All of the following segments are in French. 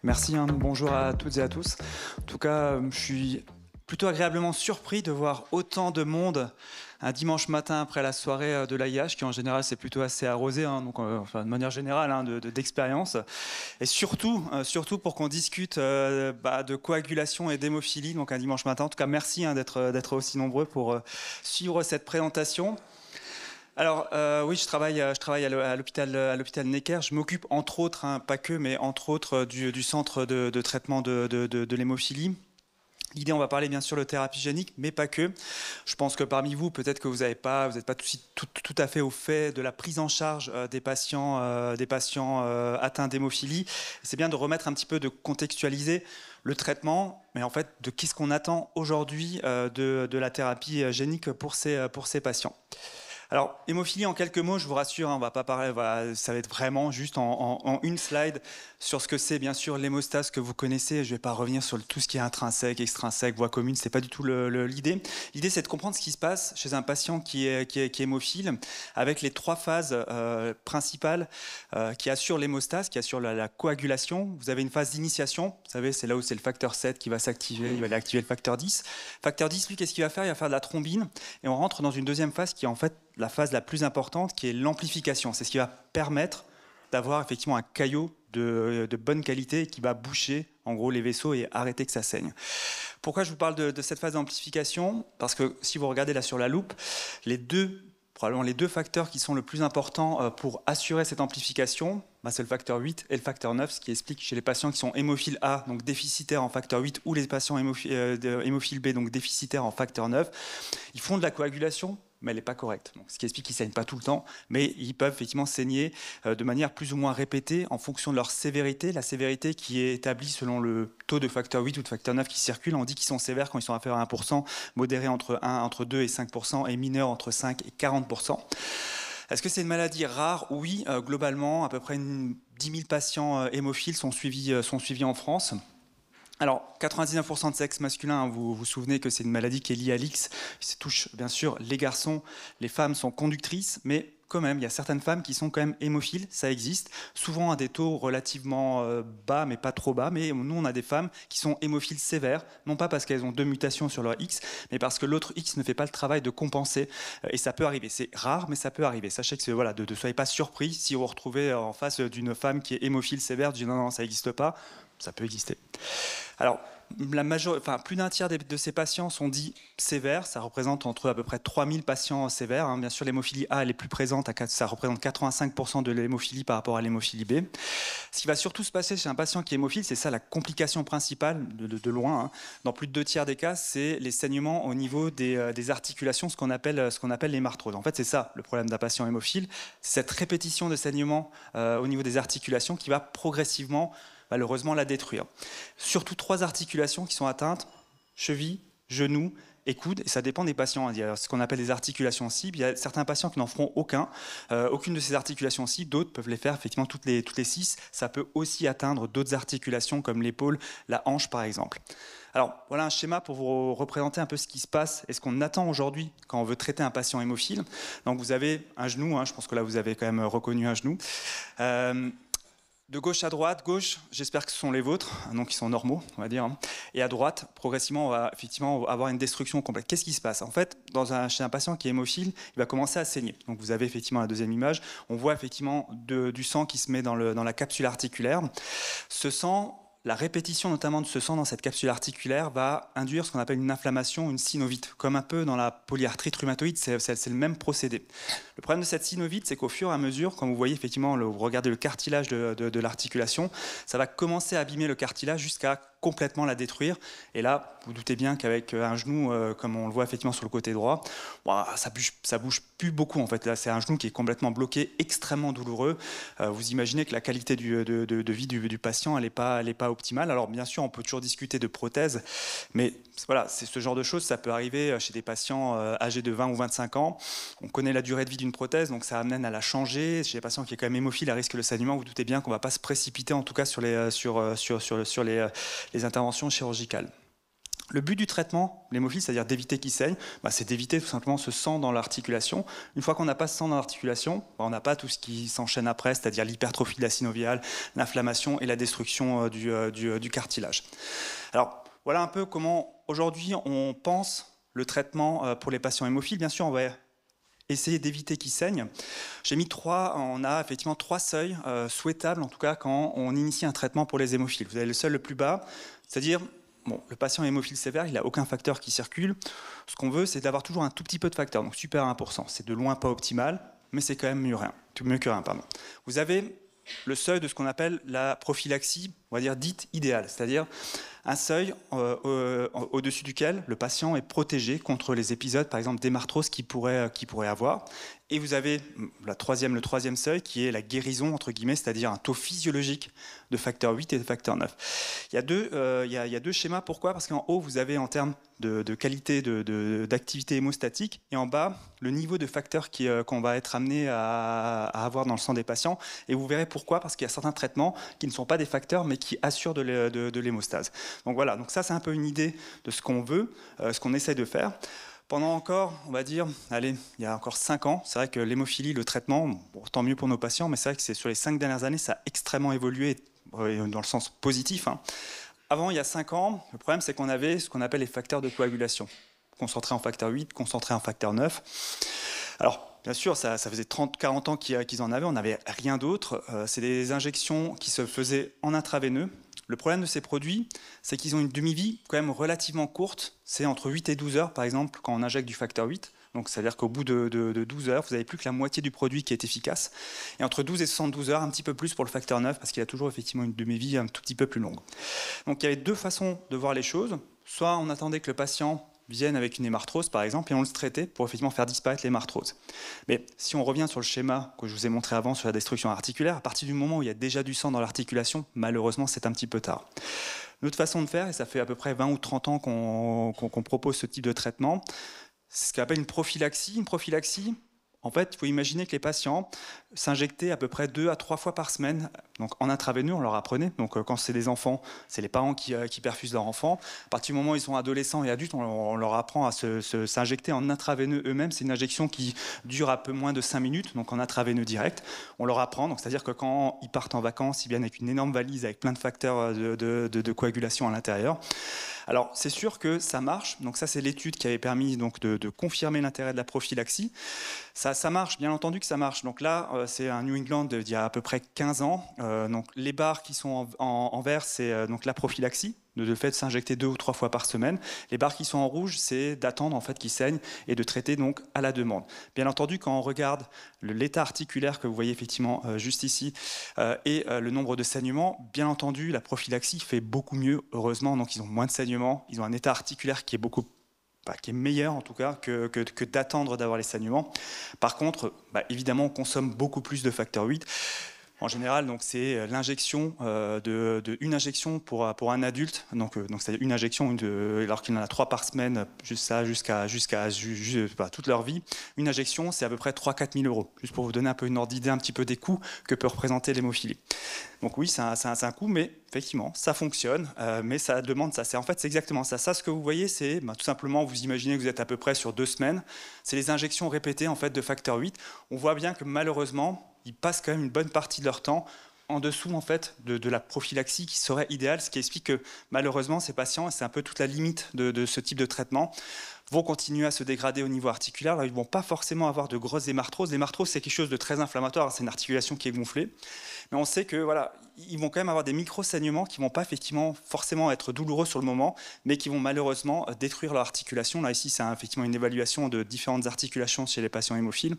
Merci, hein. Bonjour à toutes et à tous. En tout cas, je suis plutôt agréablement surpris de voir autant de monde un dimanche matin après la soirée de l'AIH, qui en général c'est plutôt assez arrosé, hein, donc enfin, de manière générale, hein, d'expérience. Et surtout pour qu'on discute de coagulation et d'hémophilie, donc un dimanche matin. En tout cas, merci, hein, d'être aussi nombreux pour suivre cette présentation. Alors oui, je travaille à l'hôpital Necker. Je m'occupe entre autres, hein, pas que, mais entre autres du centre de traitement de l'hémophilie. L'idée, on va parler bien sûr de thérapie génique, mais pas que. Je pense que parmi vous, peut-être que vous n'êtes pas tout à fait au fait de la prise en charge des patients atteints d'hémophilie. C'est bien de remettre un petit peu, de contextualiser le traitement, mais en fait, de qu'est-ce qu'on attend aujourd'hui de la thérapie génique pour ces patients. Alors, hémophilie, en quelques mots, je vous rassure, hein, on va pas parler, voilà, ça va être vraiment juste en une slide sur ce que c'est, bien sûr, l'hémostase que vous connaissez. Je ne vais pas revenir sur tout ce qui est intrinsèque, extrinsèque, voie commune, c'est pas du tout l'idée. L'idée, c'est de comprendre ce qui se passe chez un patient qui est hémophile, avec les trois phases principales qui assurent l'hémostase, qui assurent la coagulation. Vous avez une phase d'initiation, vous savez, c'est là où c'est le facteur 7 qui va s'activer, il va aller activer le facteur 10. Facteur 10, lui, qu'est-ce qu'il va faire? Il va faire de la thrombine, et on rentre dans une deuxième phase qui est en fait la phase la plus importante, qui est l'amplification. C'est ce qui va permettre d'avoir effectivement un caillot de bonne qualité qui va boucher en gros les vaisseaux et arrêter que ça saigne. Pourquoi je vous parle de cette phase d'amplification? Parce que si vous regardez là sur la loupe, probablement les deux facteurs qui sont le plus importants pour assurer cette amplification, c'est le facteur 8 et le facteur 9, ce qui explique chez les patients qui sont hémophiles A, donc déficitaires en facteur 8, ou les patients hémophiles B, donc déficitaires en facteur 9, ils font de la coagulation, mais elle n'est pas correcte. Donc, ce qui explique qu'ils ne saignent pas tout le temps, mais ils peuvent effectivement saigner de manière plus ou moins répétée en fonction de leur sévérité. La sévérité qui est établie selon le taux de facteur 8 ou de facteur 9 qui circule. On dit qu'ils sont sévères quand ils sont inférieurs à 1%, modérés entre 2 et 5%, et mineurs entre 5 et 40%. Est-ce que c'est une maladie rare? Oui, globalement, à peu près 10 000 patients hémophiles sont suivis en France. Alors, 99% de sexe masculin, hein, vous vous souvenez que c'est une maladie qui est liée à l'X. Ça touche bien sûr les garçons, les femmes sont conductrices, mais quand même, il y a certaines femmes qui sont quand même hémophiles, ça existe, souvent à des taux relativement bas, mais pas trop bas. Mais nous, on a des femmes qui sont hémophiles sévères, non pas parce qu'elles ont deux mutations sur leur X, mais parce que l'autre X ne fait pas le travail de compenser. Et ça peut arriver. C'est rare, mais ça peut arriver. Sachez que voilà, ne soyez pas surpris si vous vous retrouvez en face d'une femme qui est hémophile sévère, du non, ça n'existe pas. Ça peut exister. Alors, plus d'un tiers de ces patients sont dits sévères. Ça représente entre à peu près 3000 patients sévères. Hein. Bien sûr, l'hémophilie A, elle est plus présente. Ça représente 85% de l'hémophilie par rapport à l'hémophilie B. Ce qui va surtout se passer chez un patient qui est hémophile, c'est ça la complication principale, de loin. Hein. Dans plus de 2 tiers des cas, c'est les saignements au niveau des articulations, ce qu'on appelle les marthroses. En fait, c'est ça le problème d'un patient hémophile. C'est cette répétition de saignements au niveau des articulations qui va progressivement malheureusement la détruire. Surtout 3 articulations qui sont atteintes, cheville, genou et coude, et ça dépend des patients. Il y a ce qu'on appelle des articulations cibles. Il y a certains patients qui n'en feront aucune de ces articulations cibles, d'autres peuvent les faire effectivement toutes les 6. Ça peut aussi atteindre d'autres articulations comme l'épaule, la hanche par exemple. Alors voilà un schéma pour vous représenter un peu ce qui se passe et ce qu'on attend aujourd'hui quand on veut traiter un patient hémophile. Donc vous avez un genou, hein, je pense que là vous avez quand même reconnu un genou. De gauche à droite, gauche, j'espère que ce sont les vôtres, donc ils sont normaux, on va dire. Et à droite, progressivement, on va effectivement avoir une destruction complète. Qu'est-ce qui se passe? En fait, chez un patient qui est hémophile, il va commencer à saigner. Donc vous avez effectivement la deuxième image, on voit effectivement du sang qui se met dans la capsule articulaire. Ce sang, la répétition notamment de ce sang dans cette capsule articulaire va induire ce qu'on appelle une inflammation, une synovite, comme un peu dans la polyarthrite rhumatoïde, c'est le même procédé. Le problème de cette synovite, c'est qu'au fur et à mesure, quand vous voyez effectivement, vous regardez le cartilage de l'articulation, ça va commencer à abîmer le cartilage jusqu'à complètement la détruire. Et là, vous doutez bien qu'avec un genou, comme on le voit effectivement sur le côté droit, ça bouge plus beaucoup en fait. Là, c'est un genou qui est complètement bloqué, extrêmement douloureux. Vous imaginez que la qualité de vie du patient, elle n'est pas optimale. Alors bien sûr, on peut toujours discuter de prothèses, mais voilà, c'est ce genre de choses. Ça peut arriver chez des patients âgés de 20 ou 25 ans. On connaît la durée de vie d'une prothèse, donc ça amène à la changer. Chez les patients qui est quand même hémophile, à risque de saignement, vous doutez bien qu'on ne va pas se précipiter, en tout cas sur les interventions chirurgicales. Le but du traitement, l'hémophile, c'est-à-dire d'éviter qu'il saigne, c'est d'éviter tout simplement ce sang dans l'articulation. Une fois qu'on n'a pas ce sang dans l'articulation, on n'a pas tout ce qui s'enchaîne après, c'est-à-dire l'hypertrophie de la synoviale, l'inflammation et la destruction du cartilage. Alors, voilà un peu comment aujourd'hui on pense le traitement pour les patients hémophiles. Bien sûr, on va essayer d'éviter qu'ils saignent. On a effectivement 3 seuils souhaitables, en tout cas quand on initie un traitement pour les hémophiles. Vous avez le seuil le plus bas, c'est-à-dire le patient hémophile sévère, il n'a aucun facteur qui circule. Ce qu'on veut, c'est d'avoir toujours un tout petit peu de facteur, donc super 1%. C'est de loin pas optimal, mais c'est quand même mieux que rien. Vous avez le seuil de ce qu'on appelle la prophylaxie, on va dire dite idéale, c'est-à-dire un seuil au-dessus duquel le patient est protégé contre les épisodes, par exemple, d'hémarthrose qu'il pourrait avoir. Et vous avez le troisième seuil qui est la guérison, entre guillemets, c'est-à-dire un taux physiologique de facteur 8 et de facteur 9. Il y a deux schémas. Pourquoi? Parce qu'en haut, vous avez en termes de qualité d'activité hémostatique, et en bas, le niveau de facteurs qu'on va être amené à avoir dans le sang des patients. Et vous verrez pourquoi, parce qu'il y a certains traitements qui ne sont pas des facteurs, mais qui assurent de l'hémostase. Donc voilà, donc ça c'est un peu une idée de ce qu'on veut, ce qu'on essaie de faire. Pendant encore, on va dire, il y a encore 5 ans, c'est vrai que l'hémophilie, le traitement, tant mieux pour nos patients, mais c'est vrai que sur les 5 dernières années, ça a extrêmement évolué dans le sens positif. Avant, il y a 5 ans, le problème c'est qu'on avait ce qu'on appelle les facteurs de coagulation, concentrés en facteur 8, concentrés en facteur 9. Alors, bien sûr, ça faisait 30-40 ans qu'ils en avaient, on n'avait rien d'autre. C'est des injections qui se faisaient en intraveineux. Le problème de ces produits, c'est qu'ils ont une demi-vie quand même relativement courte. C'est entre 8 et 12 heures, par exemple, quand on injecte du facteur 8. Donc, c'est-à-dire qu'au bout de 12 heures, vous n'avez plus que la moitié du produit qui est efficace. Et entre 12 et 72 heures, un petit peu plus pour le facteur 9, parce qu'il a toujours effectivement une demi-vie un tout petit peu plus longue. Donc, il y avait 2 façons de voir les choses. Soit on attendait que le patient vienne avec une hémarthrose, par exemple, et on le traitait pour effectivement faire disparaître l'hémarthrose. Mais si on revient sur le schéma que je vous ai montré avant sur la destruction articulaire, à partir du moment où il y a déjà du sang dans l'articulation, malheureusement, c'est un petit peu tard. Notre façon de faire, et ça fait à peu près 20 ou 30 ans qu'on propose ce type de traitement, c'est ce qu'on appelle une prophylaxie. Une prophylaxie, en fait, il faut imaginer que les patients s'injectaient à peu près 2 à 3 fois par semaine. Donc en intraveineux, on leur apprenait. Donc quand c'est des enfants, c'est les parents qui perfusent leurs enfants. À partir du moment où ils sont adolescents et adultes, on leur apprend à s'injecter en intraveineux eux-mêmes. C'est une injection qui dure un peu moins de 5 minutes, donc en intraveineux direct. On leur apprend, donc c'est-à-dire que quand ils partent en vacances, ils viennent avec une énorme valise avec plein de facteurs de coagulation à l'intérieur. Alors, c'est sûr que ça marche. Donc ça, c'est l'étude qui avait permis donc, de confirmer l'intérêt de la prophylaxie. Ça marche, bien entendu que ça marche. Donc là, c'est un New England d'il y a à peu près 15 ans. Donc les barres qui sont en vert, c'est donc la prophylaxie, de fait de s'injecter 2 ou 3 fois par semaine. Les barres qui sont en rouge, c'est d'attendre en fait qu'ils saignent et de traiter donc à la demande. Bien entendu, quand on regarde l'état articulaire que vous voyez effectivement juste ici et le nombre de saignements, bien entendu, la prophylaxie fait beaucoup mieux, heureusement. Donc ils ont moins de saignements, ils ont un état articulaire qui est meilleur en tout cas que d'attendre d'avoir les saignements. Par contre, évidemment, on consomme beaucoup plus de facteur 8. En général, donc c'est l'injection une injection pour un adulte, donc c'est une injection alors qu'il en a 3 par semaine, jusqu'à toute leur vie. Une injection, c'est à peu près 3-4 000 €, juste pour vous donner un peu une ordre d'idée un petit peu des coûts que peut représenter l'hémophilie. Donc oui, c'est un coût, mais effectivement, ça fonctionne, mais ça demande ça. C'est exactement ça. Ça, ce que vous voyez, c'est tout simplement, vous imaginez que vous êtes à peu près sur 2 semaines. C'est les injections répétées en fait de facteur 8. On voit bien que malheureusement, ils passent quand même une bonne partie de leur temps en dessous en fait, de la prophylaxie qui serait idéale, ce qui explique que malheureusement ces patients, et c'est un peu toute la limite de ce type de traitement, vont continuer à se dégrader au niveau articulaire. Alors, ils ne vont pas forcément avoir de grosses hémarthroses. L'hémarthrose, c'est quelque chose de très inflammatoire, c'est une articulation qui est gonflée. Mais on sait que voilà, ils vont quand même avoir des micro-saignements qui ne vont pas effectivement forcément être douloureux sur le moment, mais qui vont malheureusement détruire leur articulation. Là, ici, c'est effectivement une évaluation de différentes articulations chez les patients hémophiles.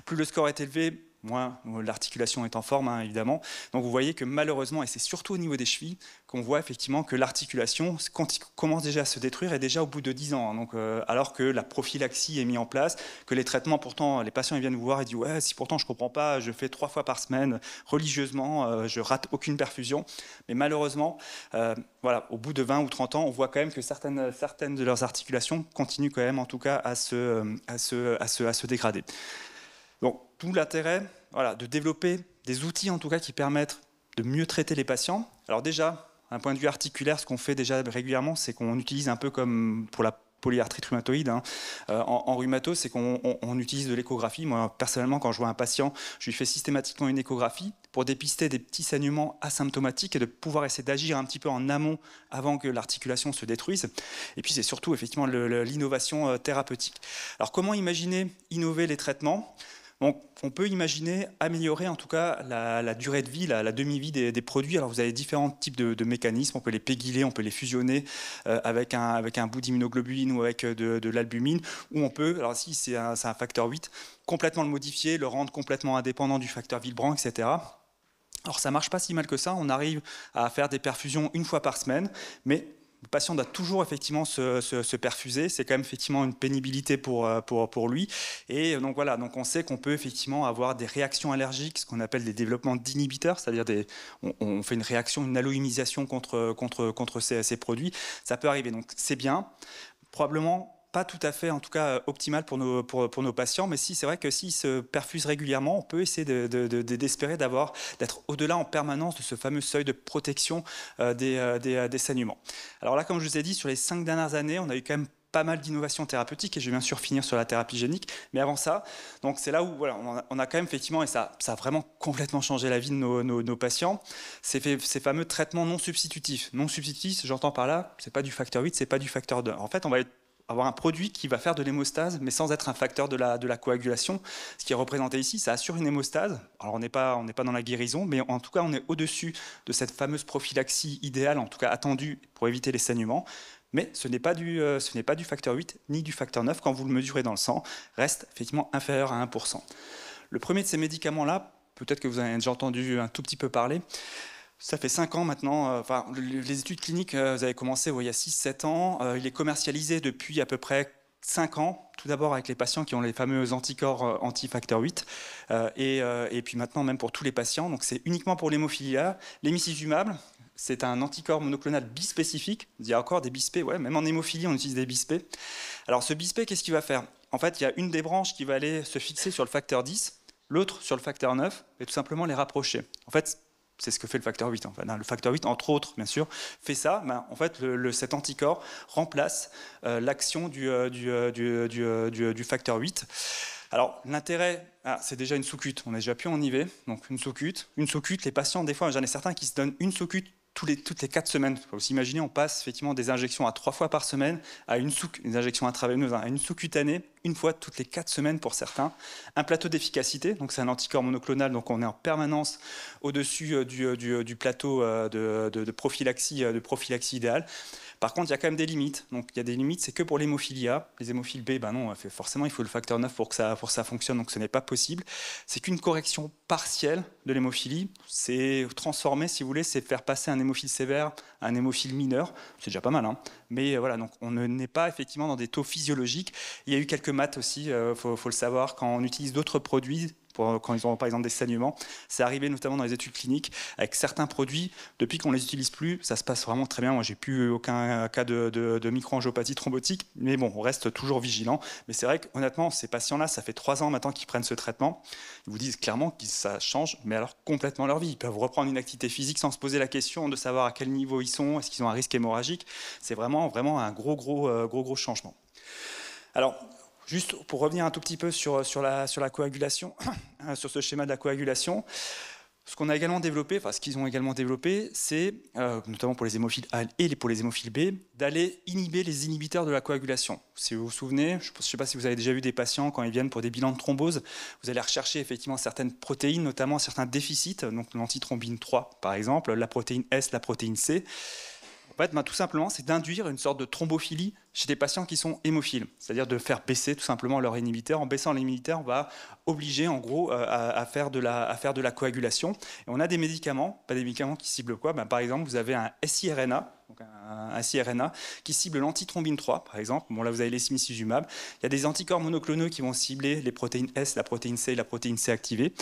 Plus le score est élevé, moins l'articulation est en forme, évidemment. Donc vous voyez que malheureusement, et c'est surtout au niveau des chevilles, qu'on voit effectivement que l'articulation commence déjà à se détruire et déjà au bout de 10 ans. Donc, alors que la prophylaxie est mise en place, que les traitements, pourtant, les patients ils viennent vous voir et disent « Ouais, si pourtant je ne comprends pas, je fais 3 fois par semaine religieusement, je rate aucune perfusion. » Mais malheureusement, voilà, au bout de 20 ou 30 ans, on voit quand même que certaines de leurs articulations continuent quand même en tout cas à se dégrader. Donc, tout l'intérêt de développer des outils en tout cas qui permettent de mieux traiter les patients. Alors déjà, d'un point de vue articulaire, ce qu'on fait déjà régulièrement, c'est qu'on utilise un peu comme pour la polyarthrite rhumatoïde, en rhumato, c'est qu'on utilise de l'échographie. Moi, personnellement, quand je vois un patient, je lui fais systématiquement une échographie pour dépister des petits saignements asymptomatiques et de pouvoir essayer d'agir un petit peu en amont avant que l'articulation se détruise. Et puis, c'est surtout effectivement l'innovation thérapeutique. Alors, comment imaginer innover les traitements ? Donc, on peut imaginer améliorer en tout cas la durée de vie, la demi-vie des produits. Alors vous avez différents types de mécanismes, on peut les péguiler, on peut les fusionner avec un bout d'immunoglobuline ou avec de l'albumine, ou on peut, alors si c'est un facteur 8, complètement le modifier, le rendre complètement indépendant du facteur Villebranc, etc. Alors ça ne marche pas si mal que ça, on arrive à faire des perfusions une fois par semaine, mais le patient doit toujours effectivement se perfuser, c'est quand même effectivement une pénibilité pour lui. Et donc voilà, donc on sait qu'on peut effectivement avoir des réactions allergiques, ce qu'on appelle des développements d'inhibiteurs, c'est-à-dire on fait une réaction, une alloïmisation contre ces produits. Ça peut arriver, donc c'est bien, probablement pas tout à fait, en tout cas, optimal pour nos patients, mais si c'est vrai que s'ils se perfusent régulièrement, on peut essayer d'espérer d'être au-delà en permanence de ce fameux seuil de protection des saignements. Alors là, comme je vous ai dit, sur les 5 dernières années, on a eu quand même pas mal d'innovations thérapeutiques, et je vais bien sûr finir sur la thérapie génique, mais avant ça, donc c'est là où voilà, on a quand même effectivement, et ça a vraiment complètement changé la vie de nos patients, ces fameux traitements non substitutifs. Non substitutifs, j'entends par là, c'est pas du facteur 8, c'est pas du facteur 2. En fait, on va avoir un produit qui va faire de l'hémostase, mais sans être un facteur de la coagulation. Ce qui est représenté ici, ça assure une hémostase. Alors on n'est pas dans la guérison, mais en tout cas on est au-dessus de cette fameuse prophylaxie idéale, en tout cas attendue pour éviter les saignements. Mais ce n'est pas du facteur 8 ni du facteur 9 quand vous le mesurez dans le sang, reste effectivement inférieur à 1%. Le premier de ces médicaments-là, peut-être que vous en avez déjà entendu un tout petit peu parler, ça fait 5 ans maintenant, les études cliniques, vous avez commencé il y a 6-7 ans, il est commercialisé depuis à peu près 5 ans, tout d'abord avec les patients qui ont les fameux anticorps anti-facteur 8, et puis maintenant même pour tous les patients, donc c'est uniquement pour l'hémophilie A. L'hémicizumab, c'est un anticorps monoclonal bispécifique, il y a encore des bispés, ouais, même en hémophilie on utilise des bispés. Alors ce bispé, qu'est-ce qu'il va faire ? En fait, il y a une des branches qui va aller se fixer sur le facteur 10, l'autre sur le facteur 9, et tout simplement les rapprocher. En fait, c'est ce que fait le facteur 8. En fait. Le facteur 8, entre autres, bien sûr, fait ça. En fait, cet anticorps remplace l'action du facteur 8. Alors, l'intérêt, c'est déjà une sous-cute. On n'est déjà plus en IV, donc une sous-cute. Une sous-cute, les patients, des fois, j'en ai certains qui se donnent une sous-cute toutes les 4 semaines. Il faut aussi imaginer, on passe effectivement des injections à 3 fois par semaine à une injection intraveineuse, à une sous-cutanée, une fois toutes les 4 semaines pour certains. Un plateau d'efficacité, donc c'est un anticorps monoclonal, donc on est en permanence au-dessus du plateau de prophylaxie idéale. Par contre, il y a quand même des limites. Donc, il y a des limites, c'est que pour l'hémophilie A. Les hémophiles B, non, forcément, il faut le facteur 9 pour que ça fonctionne, donc ce n'est pas possible. C'est qu'une correction partielle de l'hémophilie. C'est transformer, si vous voulez, c'est faire passer un hémophile sévère à un hémophile mineur. C'est déjà pas mal, hein. Mais voilà, donc on n'est pas effectivement dans des taux physiologiques. Il y a eu quelques maths aussi, faut le savoir, quand on utilise d'autres produits, quand ils ont par exemple des saignements. C'est arrivé notamment dans les études cliniques avec certains produits. Depuis qu'on ne les utilise plus, ça se passe vraiment très bien. Moi, j'ai plus aucun cas de microangiopathie thrombotique, mais bon, on reste toujours vigilant. Mais c'est vrai qu'honnêtement, ces patients-là, ça fait 3 ans maintenant qu'ils prennent ce traitement. Ils vous disent clairement que ça change, mais alors complètement leur vie. Ils peuvent reprendre une activité physique sans se poser la question de savoir à quel niveau ils sont, est-ce qu'ils ont un risque hémorragique. C'est vraiment un gros changement. Alors, juste pour revenir un tout petit peu sur la coagulation, sur ce schéma de la coagulation, ce qu'on a également développé, ce qu'ils ont également développé, c'est, notamment pour les hémophiles A et pour les hémophiles B, d'aller inhiber les inhibiteurs de la coagulation. Si vous vous souvenez, je ne sais pas si vous avez déjà vu des patients quand ils viennent pour des bilans de thrombose, vous allez rechercher effectivement certaines protéines, notamment certains déficits, donc l'antithrombine 3 par exemple, la protéine S, la protéine C. En fait, tout simplement, c'est d'induire une sorte de thrombophilie chez des patients qui sont hémophiles, c'est-à-dire de faire baisser tout simplement leur inhibiteur. En baissant l'inhibiteur, on va obliger en gros à faire de la coagulation. Et on a des médicaments, pas des médicaments qui ciblent quoi ? Par exemple, vous avez un siRNA, donc un siRNA qui cible l'antithrombine 3, par exemple. Bon, là, vous avez les simicizumab. Il y a des anticorps monoclonaux qui vont cibler les protéines S, la protéine C et la protéine C activée.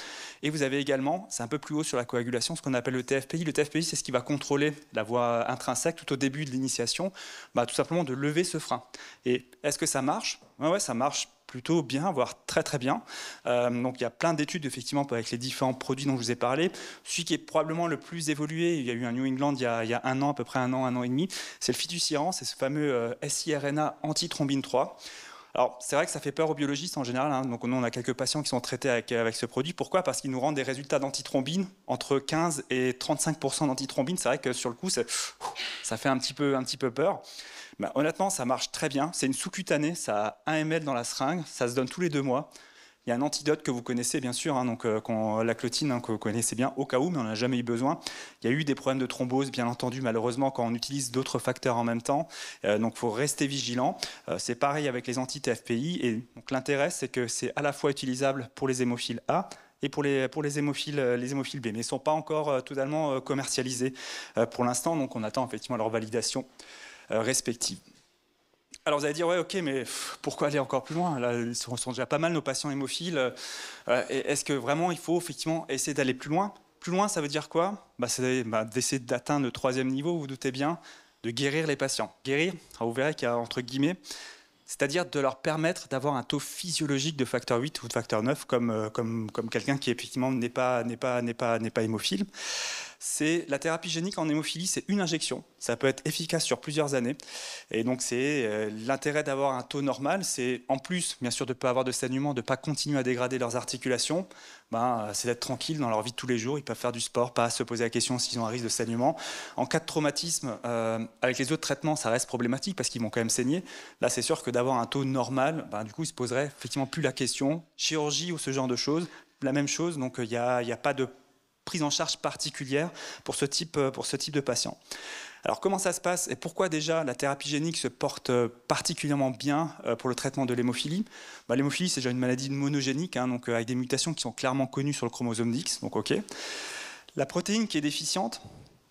Et vous avez également, c'est un peu plus haut sur la coagulation, ce qu'on appelle le TFPI. Le TFPI, c'est ce qui va contrôler la voie intrinsèque tout au début de l'initiation, tout simplement de lever ce frein. Et est-ce que ça marche ? Ouais, ça marche plutôt bien, voire très très bien. Donc il y a plein d'études effectivement avec les différents produits dont je vous ai parlé. Celui qui est probablement le plus évolué, il y a eu un New England il y a un an, à peu près un an et demi, c'est le Fitusiran, c'est ce fameux siRNA antithrombine 3. Alors, c'est vrai que ça fait peur aux biologistes en général, hein. Donc, nous, on a quelques patients qui sont traités avec ce produit. Pourquoi? Parce qu'il nous rend des résultats d'antithrombine entre 15 et 35% d'antithrombine. C'est vrai que sur le coup, ça fait un petit peu peur. Ben, honnêtement, ça marche très bien. C'est une sous-cutanée, ça a 1 ml dans la seringue, ça se donne tous les 2 mois. Il y a un antidote que vous connaissez bien sûr, hein, donc la clotine, hein, que vous connaissez bien au cas où, mais on n'a jamais eu besoin. Il y a eu des problèmes de thrombose, bien entendu, malheureusement, quand on utilise d'autres facteurs en même temps. Donc il faut rester vigilant. C'est pareil avec les anti-TFPI. Et donc l'intérêt, c'est que c'est à la fois utilisable pour les hémophiles A et pour les hémophiles B, mais ils ne sont pas encore totalement commercialisés pour l'instant. Donc on attend effectivement leur validation respective. Alors vous allez dire, ouais, ok, mais pourquoi aller encore plus loin? Là, ils sont déjà pas mal nos patients hémophiles. Est-ce que vraiment il faut effectivement essayer d'aller plus loin? Plus loin, ça veut dire quoi? C'est d'essayer d'atteindre le 3e niveau, vous vous doutez bien, de guérir les patients. Guérir, alors vous verrez qu'il y a entre guillemets, c'est-à-dire de leur permettre d'avoir un taux physiologique de facteur 8 ou de facteur 9, comme quelqu'un qui effectivement n'est pas hémophile. C'est la thérapie génique en hémophilie, c'est une injection. Ça peut être efficace sur plusieurs années. Et donc, c'est l'intérêt d'avoir un taux normal. C'est en plus, bien sûr, de ne pas avoir de saignement, de ne pas continuer à dégrader leurs articulations. C'est d'être tranquille dans leur vie de tous les jours. Ils peuvent faire du sport, pas se poser la question s'ils ont un risque de saignement. En cas de traumatisme, avec les autres traitements, ça reste problématique parce qu'ils vont quand même saigner. Là, c'est sûr que d'avoir un taux normal, du coup, ils ne se poseraient effectivement plus la question. Chirurgie ou ce genre de choses, la même chose. Donc, il n'y a pas de prise en charge particulière pour ce type de patient. Alors comment ça se passe et pourquoi déjà la thérapie génique se porte particulièrement bien pour le traitement de l'hémophilie? L'hémophilie, c'est déjà une maladie monogénique, hein, donc avec des mutations qui sont clairement connues sur le chromosome X, donc ok. La protéine qui est déficiente,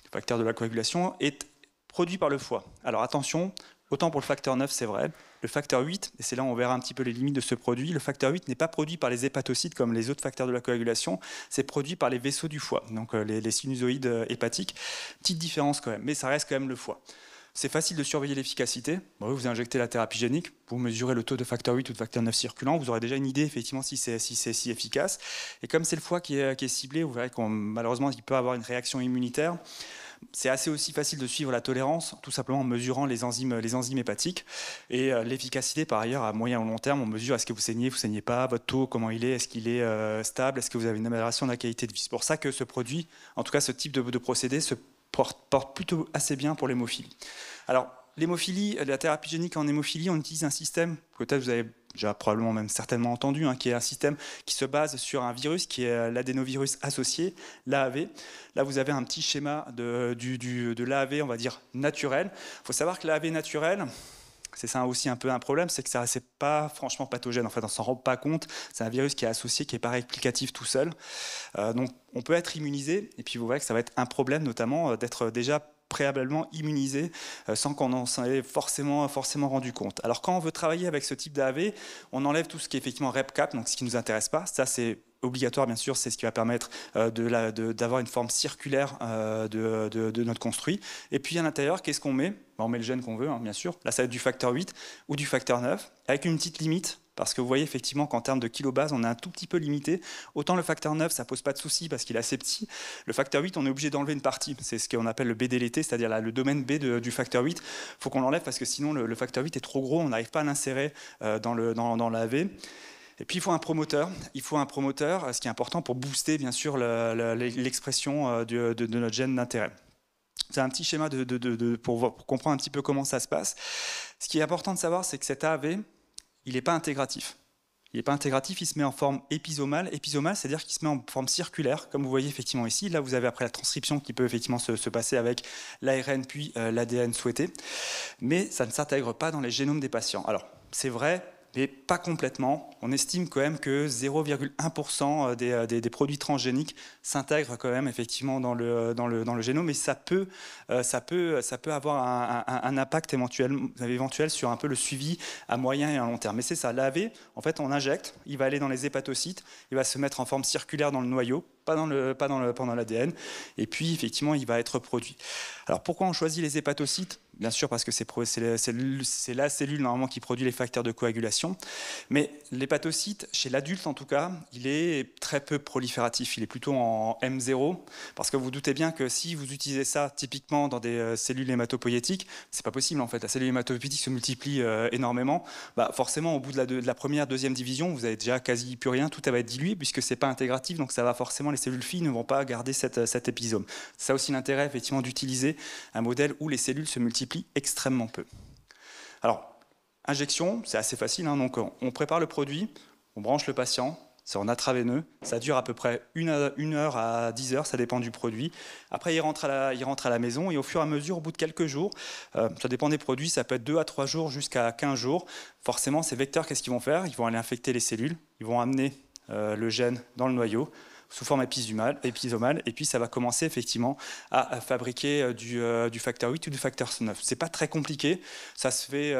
le facteur de la coagulation, est produite par le foie. Alors attention, autant pour le facteur 9, c'est vrai. Le facteur 8, et c'est là où on verra un petit peu les limites de ce produit, le facteur 8 n'est pas produit par les hépatocytes comme les autres facteurs de la coagulation, c'est produit par les vaisseaux du foie, donc les sinusoïdes hépatiques. Petite différence quand même, mais ça reste quand même le foie. C'est facile de surveiller l'efficacité. Vous injectez la thérapie génique, vous mesurez le taux de facteur 8 ou de facteur 9 circulant, vous aurez déjà une idée effectivement si c'est si efficace. Et comme c'est le foie qui est ciblé, vous verrez qu'on malheureusement il peut avoir une réaction immunitaire. C'est assez aussi facile de suivre la tolérance, tout simplement en mesurant les enzymes hépatiques. Et l'efficacité, par ailleurs, à moyen ou long terme, on mesure est-ce que vous saignez pas, votre taux, comment il est, est-ce qu'il est stable, est-ce que vous avez une amélioration de la qualité de vie. C'est pour ça que ce produit, en tout cas ce type de procédé, se porte plutôt assez bien pour l'hémophilie. Alors, l'hémophilie, la thérapie génique en hémophilie, on utilise un système, peut-être vous avez déjà probablement même certainement entendu, hein, qui est un système qui se base sur un virus qui est l'adénovirus associé, l'AAV. Là, vous avez un petit schéma de l'AAV, on va dire, naturel. Il faut savoir que l'AAV naturel, c'est ça aussi un peu un problème, c'est que ça c'est pas franchement pathogène, en fait, on s'en rend pas compte. C'est un virus qui est associé, qui n'est pas réplicatif tout seul. Donc, on peut être immunisé, et puis vous voyez que ça va être un problème, notamment d'être déjà préalablement immunisé sans qu'on en ait forcément rendu compte. Alors quand on veut travailler avec ce type d'AAV, on enlève tout ce qui est effectivement REP-cap, donc ce qui ne nous intéresse pas. Ça c'est obligatoire bien sûr, c'est ce qui va permettre d'avoir une forme circulaire de notre construit. Et puis à l'intérieur, qu'est-ce qu'on met? On met le gène qu'on veut, hein, bien sûr. Là ça va être du facteur 8 ou du facteur 9, avec une petite limite. Parce que vous voyez effectivement qu'en termes de kilobase, on est un tout petit peu limité. Autant le facteur 9, ça ne pose pas de souci parce qu'il est assez petit. Le facteur 8, on est obligé d'enlever une partie. C'est ce qu'on appelle le BDLT, c'est-à-dire le domaine B du facteur 8. Il faut qu'on l'enlève parce que sinon le facteur 8 est trop gros, on n'arrive pas à l'insérer dans l'AV. Et puis il faut un promoteur. Il faut un promoteur, ce qui est important pour booster bien sûr l'expression de notre gène d'intérêt. C'est un petit schéma pour comprendre un petit peu comment ça se passe. Ce qui est important de savoir, c'est que cet AAV, il n'est pas intégratif. Il n'est pas intégratif, il se met en forme épisomale. Épisomale, c'est-à-dire qu'il se met en forme circulaire, comme vous voyez effectivement ici. Là, vous avez après la transcription qui peut effectivement se passer avec l'ARN puis l'ADN souhaité. Mais ça ne s'intègre pas dans les génomes des patients. Alors, c'est vrai, mais pas complètement. On estime quand même que 0,1% des produits transgéniques s'intègrent quand même effectivement dans le génome, et ça peut avoir un impact éventuel sur un peu le suivi à moyen et à long terme. Mais c'est ça, l'AAV, en fait, on injecte, il va aller dans les hépatocytes, il va se mettre en forme circulaire dans le noyau, pendant l'ADN, et puis effectivement il va être produit. Alors pourquoi on choisit les hépatocytes? Bien sûr parce que c'est la cellule normalement qui produit les facteurs de coagulation, mais l'hépatocyte, chez l'adulte en tout cas, il est très peu prolifératif, il est plutôt en M0, parce que vous doutez bien que si vous utilisez ça typiquement dans des cellules hématopoïétiques, c'est pas possible en fait, la cellule hématopoïétique se multiplie énormément, forcément au bout de la première, deuxième division, vous avez déjà quasi plus rien, tout va être dilué puisque c'est pas intégratif, donc ça va forcément, les cellules filles ne vont pas garder cet épisome. Ça aussi l'intérêt effectivement d'utiliser un modèle où les cellules se multiplient extrêmement peu. Alors, injection, c'est assez facile, hein, donc on prépare le produit, on branche le patient, c'est en intraveineux, ça dure à peu près 1 heure à 10 heures, ça dépend du produit. Après, il rentre à la maison et au fur et à mesure, au bout de quelques jours, ça dépend des produits, ça peut être 2 à 3 jours jusqu'à 15 jours. Forcément, ces vecteurs, qu'est-ce qu'ils vont faire? Ils vont aller infecter les cellules, ils vont amener le gène dans le noyau, sous forme épisomale, et puis ça va commencer effectivement à fabriquer du facteur 8 ou du facteur 9. C'est pas très compliqué, ça se fait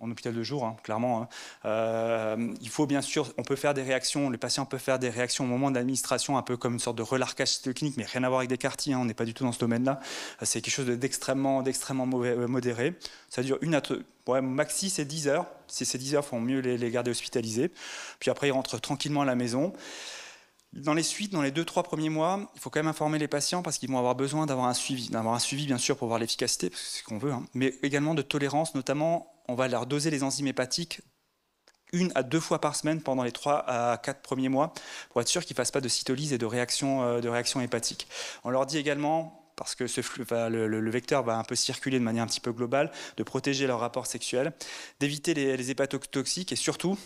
en hôpital de jour, hein, clairement. Hein. Il faut bien sûr, on peut faire des réactions, les patients peuvent faire des réactions au moment de l'administration, un peu comme une sorte de relarquage cytokinique, mais rien à voir avec des CAR-T, hein, on n'est pas du tout dans ce domaine-là. C'est quelque chose d'extrêmement modéré. Ça dure maxi c'est 10 heures. Si c'est 10 heures, il faut mieux les garder hospitalisés. Puis après, ils rentrent tranquillement à la maison. Dans les 2-3 premiers mois, il faut quand même informer les patients parce qu'ils vont avoir besoin d'avoir un suivi bien sûr pour voir l'efficacité, parce que c'est ce qu'on veut, hein, mais également de tolérance, notamment on va leur doser les enzymes hépatiques 1 à 2 fois par semaine pendant les 3 à 4 premiers mois pour être sûr qu'ils ne fassent pas de cytolyse et de réaction hépatique. On leur dit également, parce que le vecteur va un peu circuler de manière un petit peu globale, de protéger leur rapport sexuel, d'éviter les hépatotoxiques et surtout,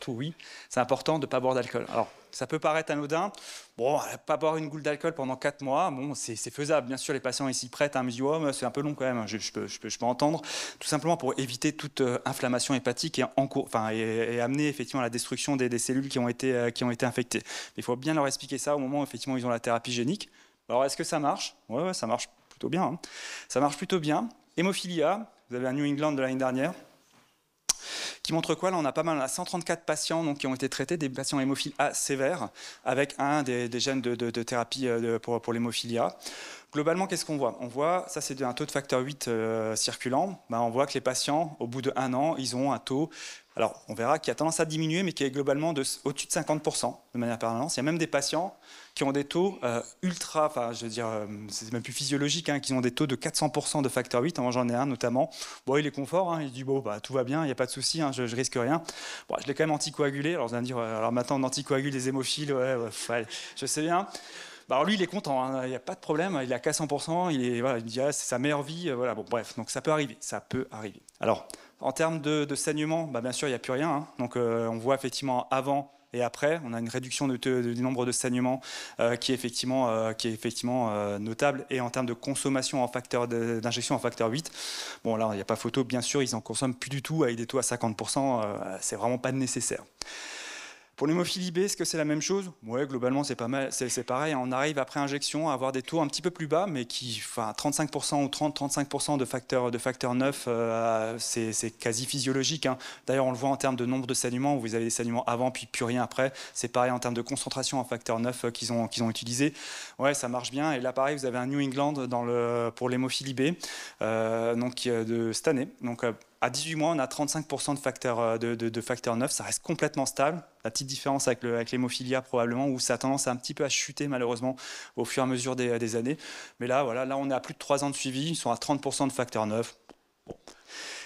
oui, c'est important de ne pas boire d'alcool. Alors, ça peut paraître anodin, pas boire une goutte d'alcool pendant 4 mois, c'est faisable. Bien sûr, les patients ici prêtent, me disent oh, c'est un peu long quand même, je peux entendre, tout simplement pour éviter toute inflammation hépatique et amener effectivement à la destruction des cellules qui ont été infectées. Mais il faut bien leur expliquer ça au moment où effectivement ils ont la thérapie génique. Alors, est-ce que ça marche? Ouais, ça marche plutôt bien. Hein. Ça marche plutôt bien. Hémophilia, vous avez un New England de l'année dernière, qui montre quoi? Là, on a pas mal, on a 134 patients donc, qui ont été traités, des patients hémophiles A sévères, avec un des gènes de thérapie pour l'hémophilia. Globalement, qu'est-ce qu'on voit? On voit, ça c'est un taux de facteur 8 circulant, on voit que les patients, au bout d'1 an, ils ont un taux, alors on verra, qui a tendance à diminuer, mais qui est globalement au-dessus de 50% de manière permanente. Il y a même des patients qui ont des taux c'est même plus physiologique, hein, qui ont des taux de 400% de facteur 8. Moi, j'en ai un notamment. Il est confort, hein, il dit tout va bien, il n'y a pas de souci, hein, je risque rien. Je l'ai quand même anticoagulé. Alors vous allez me dire, alors maintenant on anticoagule les hémophiles, je sais bien. Alors lui, il est content, hein, il n'y a pas de problème, il est à 100%, il me dit c'est sa meilleure vie, bref, donc ça peut arriver, Alors, en termes de saignement, bien sûr, il n'y a plus rien, hein, donc on voit effectivement avant et après, on a une réduction du nombre de saignements qui est effectivement notable, et en termes de consommation d'injection en facteur 8, là, il n'y a pas photo, bien sûr, ils n'en consomment plus du tout, avec des taux à 50%, c'est vraiment pas nécessaire. Pour l'hémophilie B, est-ce que c'est la même chose? Ouais, globalement, c'est pas mal, c'est pareil. On arrive après injection à avoir des taux un petit peu plus bas, mais 35% ou 30-35% de facteur 9, c'est quasi physiologique. Hein. D'ailleurs, on le voit en termes de nombre de saignements, où vous avez des saignements avant, puis plus rien après. C'est pareil en termes de concentration en facteur 9 qu'ils ont utilisé. Ouais, ça marche bien. Et là, pareil, vous avez un New England pour l'hémophilie B, de cette année. Donc, à 18 mois, on a 35% de facteur 9, ça reste complètement stable. La petite différence avec l'hémophilia probablement, où ça a tendance à un petit peu à chuter malheureusement au fur et à mesure des années. Mais là, là on est à plus de 3 ans de suivi, ils sont à 30% de facteur 9.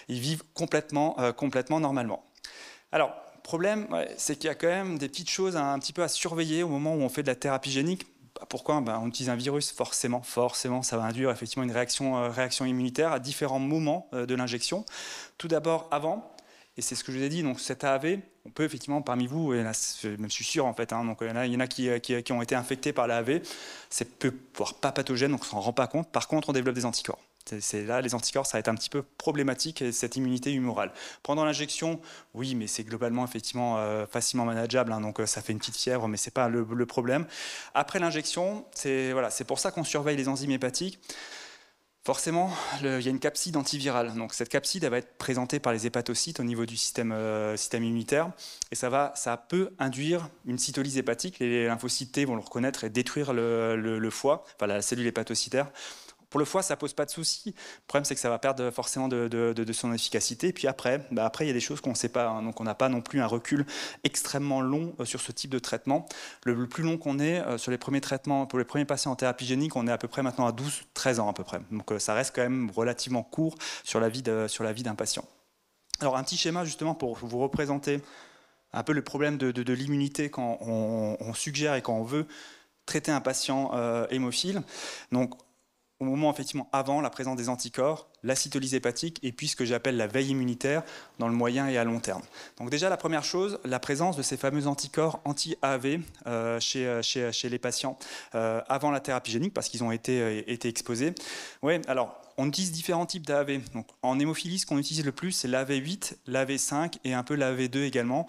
Ils vivent complètement normalement. Alors, le problème, c'est qu'il y a quand même des petites choses un petit peu à surveiller au moment où on fait de la thérapie génique. Pourquoi? On utilise un virus, forcément, ça va induire effectivement une réaction immunitaire à différents moments de l'injection. Tout d'abord avant, et c'est ce que je vous ai dit, donc cet AAV, on peut effectivement parmi vous, et là, même je suis sûr en fait, hein, donc il y en a qui ont été infectés par l'AAV, c'est voire pas pathogène, donc on s'en rend pas compte. Par contre, on développe des anticorps. C'est là, les anticorps, ça va être un petit peu problématique, cette immunité humorale. Pendant l'injection, oui, mais c'est globalement effectivement facilement manageable, hein, donc ça fait une petite fièvre, mais c'est pas le problème. Après l'injection, c'est pour ça qu'on surveille les enzymes hépatiques. Forcément, il y a une capside antivirale. Donc cette capside, elle va être présentée par les hépatocytes au niveau du système immunitaire. Et ça peut induire une cytolyse hépatique. Les lymphocytes T vont le reconnaître et détruire le foie, enfin la cellule hépatocytaire. Pour le foie, ça ne pose pas de souci. Le problème, c'est que ça va perdre forcément de son efficacité. Et puis après, il y a des choses qu'on ne sait pas. Hein. Donc on n'a pas non plus un recul extrêmement long sur ce type de traitement. Le plus long qu'on ait sur les premiers traitements, pour les premiers patients en thérapie génique, on est à peu près maintenant à 12-13 ans à peu près. Donc ça reste quand même relativement court sur la vie d'un patient. Alors un petit schéma justement pour vous représenter un peu le problème de l'immunité quand on suggère et quand on veut traiter un patient hémophile. Donc au moment effectivement avant la présence des anticorps, la cytolyse hépatique et puis ce que j'appelle la veille immunitaire dans le moyen et à long terme. Donc déjà la première chose, la présence de ces fameux anticorps anti-AAV chez les patients avant la thérapie génique parce qu'ils ont été exposés. Ouais, alors on utilise différents types d'AAV. Donc en hémophilie, ce qu'on utilise le plus, c'est l'AAV8, l'AAV5 et un peu l'AAV2 également.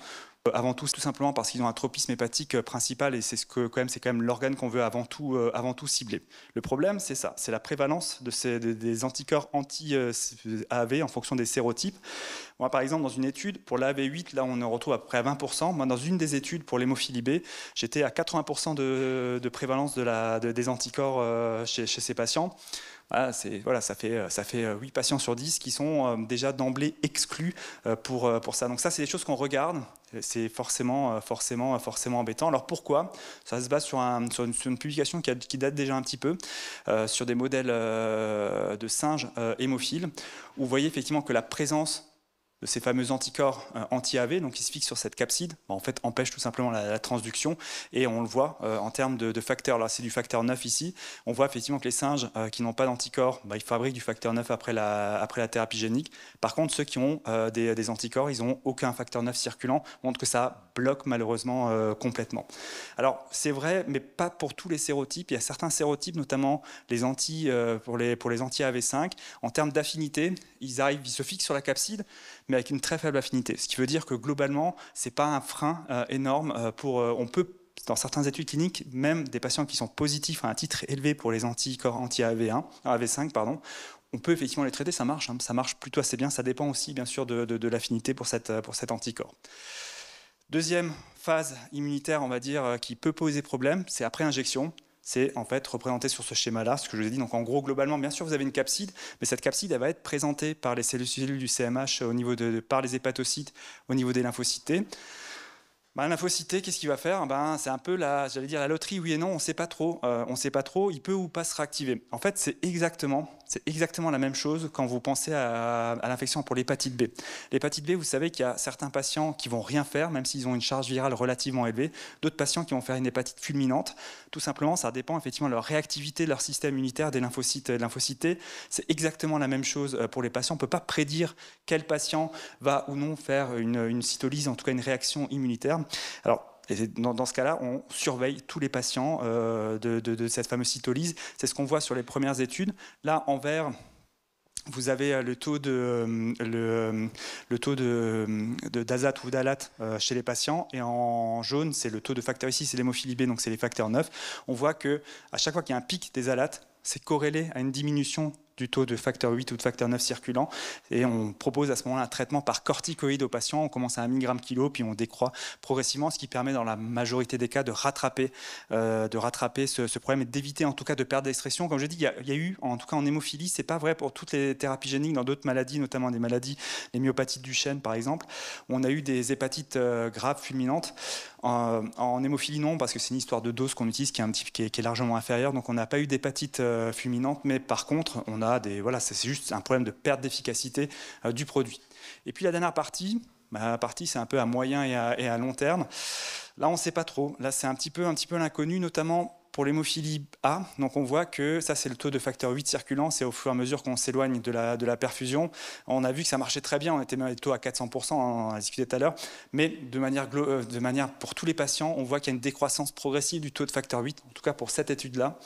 Avant tout simplement parce qu'ils ont un tropisme hépatique principal et c'est quand même l'organe qu'on veut avant tout cibler. Le problème, c'est ça, c'est la prévalence des anticorps anti-AAV en fonction des sérotypes. Moi, par exemple, dans une étude, pour l'AAV8, là, on en retrouve à peu près à 20%. Moi, dans une des études pour l'hémophilie B, j'étais à 80% de prévalence des anticorps chez ces patients. Voilà, ça fait 8 patients sur 10 qui sont déjà d'emblée exclus pour ça. Donc ça, c'est des choses qu'on regarde. C'est forcément embêtant. Alors pourquoi? Ça se base sur une publication qui date déjà un petit peu, sur des modèles de singes hémophiles, où vous voyez effectivement que la présence de ces fameux anticorps anti-AV, donc qui se fixent sur cette capside, en fait empêche tout simplement la transduction, et on le voit en termes de facteurs. Là, c'est du facteur 9 ici. On voit effectivement que les singes qui n'ont pas d'anticorps, ils fabriquent du facteur 9 après la thérapie génique. Par contre, ceux qui ont des anticorps, ils n'ont aucun facteur 9 circulant, montre que ça bloque malheureusement complètement. Alors, c'est vrai, mais pas pour tous les sérotypes. Il y a certains sérotypes, notamment les pour les anti-AV5, en termes d'affinité, ils se fixent sur la capside, mais avec une très faible affinité. Ce qui veut dire que globalement, ce n'est pas un frein énorme. On peut, dans certaines études cliniques, même des patients qui sont positifs à un titre élevé pour les anticorps anti-AV5, on peut effectivement les traiter, ça marche. Ça marche plutôt assez bien. Ça dépend aussi, bien sûr, de l'affinité pour cet anticorps. Deuxième phase immunitaire, on va dire, qui peut poser problème, c'est après injection. C'est en fait représenté sur ce schéma-là, ce que je vous ai dit. Donc en gros, globalement, bien sûr, vous avez une capside, mais cette capside, elle va être présentée par les cellules du CMH par les hépatocytes au niveau des lymphocytes T. Un lymphocyte T, qu'est-ce qu'il va faire? C'est un peu la loterie, oui et non, on ne sait pas trop. Il peut ou pas se réactiver. En fait, c'est exactement la même chose quand vous pensez à l'infection pour l'hépatite B. L'hépatite B, vous savez qu'il y a certains patients qui vont rien faire, même s'ils ont une charge virale relativement élevée. D'autres patients qui vont faire une hépatite fulminante. Tout simplement, ça dépend effectivement de leur réactivité de leur système immunitaire, des lymphocytes T. C'est exactement la même chose pour les patients. On ne peut pas prédire quel patient va ou non faire une cytolyse, en tout cas une réaction immunitaire. Alors, dans ce cas-là, on surveille tous les patients de cette fameuse cytolyse. C'est ce qu'on voit sur les premières études. Là, en vert, vous avez le taux d'azate ou d'alate chez les patients, et en jaune, c'est le taux de facteur, ici c'est l'hémophilie B, donc c'est les facteurs 9. On voit qu'à chaque fois qu'il y a un pic des alates, c'est corrélé à une diminution du taux de facteur 8 ou de facteur 9 circulant, et on propose à ce moment-là un traitement par corticoïde aux patients. On commence à 1 mg/kg, puis on décroît progressivement, ce qui permet dans la majorité des cas de rattraper ce problème et d'éviter en tout cas de perdre l'expression. Comme je dis, il y a eu, en tout cas en hémophilie, c'est pas vrai pour toutes les thérapies géniques, dans d'autres maladies, notamment des maladies, les myopathies du chêne par exemple, où on a eu des hépatites graves, fulminantes. En hémophilie, non, parce que c'est une histoire de dose qu'on utilise qui est largement inférieure, donc on n'a pas eu d'hépatite fulminante, mais par contre, c'est juste un problème de perte d'efficacité du produit. Et puis la dernière partie, c'est un peu à moyen et à long terme. Là, on ne sait pas trop. Là, c'est un petit peu l'inconnu, notamment pour l'hémophilie A. Donc on voit que ça, c'est le taux de facteur 8 circulant. C'est au fur et à mesure qu'on s'éloigne de la perfusion. On a vu que ça marchait très bien. On était même à des taux à 400%, on a discuté tout à l'heure. Mais de manière pour tous les patients, on voit qu'il y a une décroissance progressive du taux de facteur 8, en tout cas pour cette étude-là.